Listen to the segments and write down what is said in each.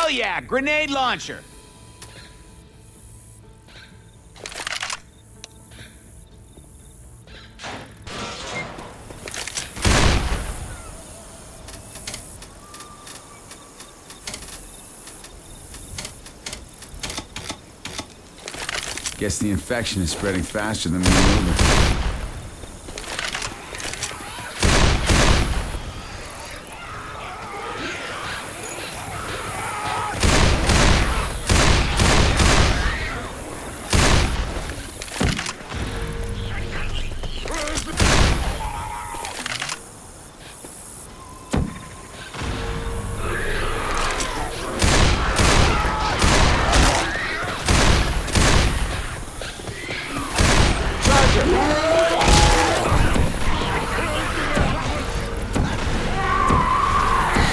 Hell yeah, grenade launcher. Guess the infection is spreading faster than we were moving.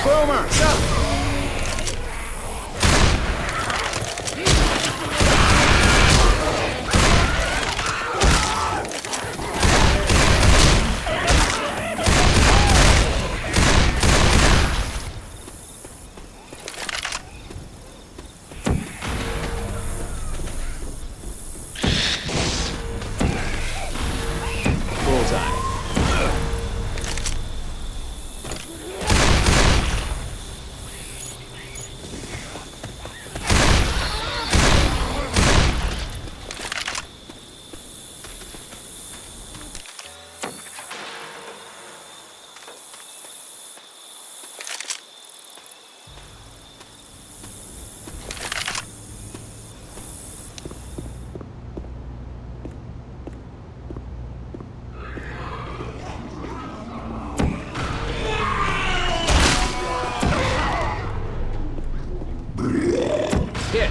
Boomer, go! Bullseye. Hit.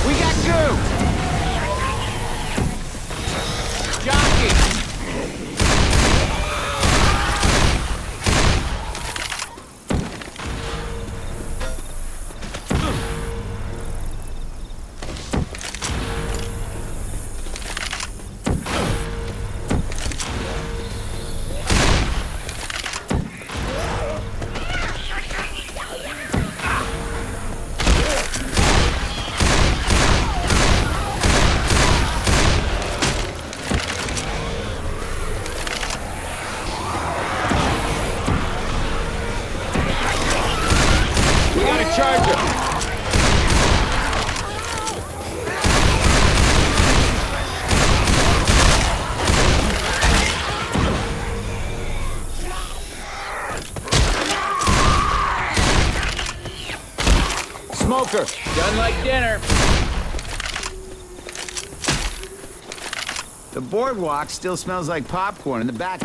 We got goo. Jockey. We got a charger. Smoker, done like dinner. The boardwalk still smells like popcorn in the back.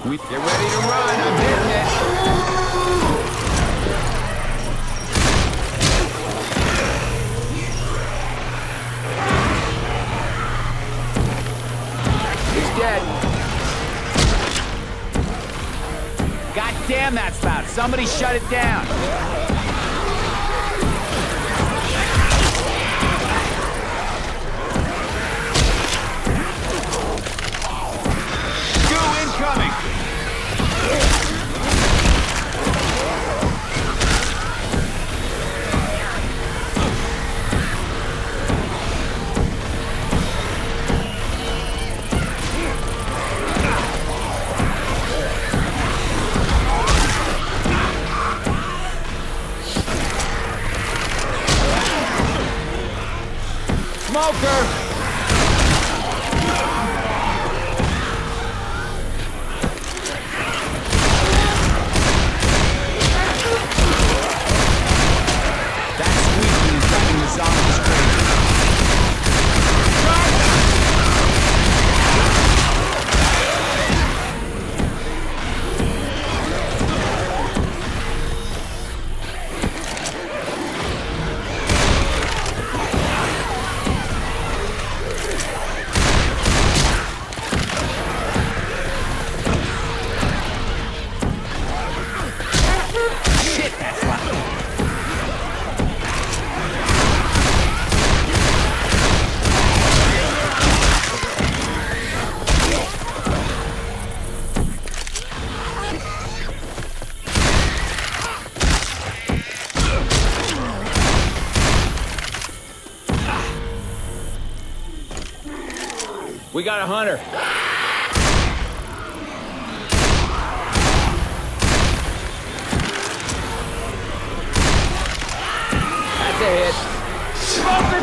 We get ready to run. I'm hitting it. He's dead. God damn that spout. Somebody shut it down. Goo incoming. Smoker! That squeaking is driving the zombies crazy. We got a hunter. That's a hit. Smoker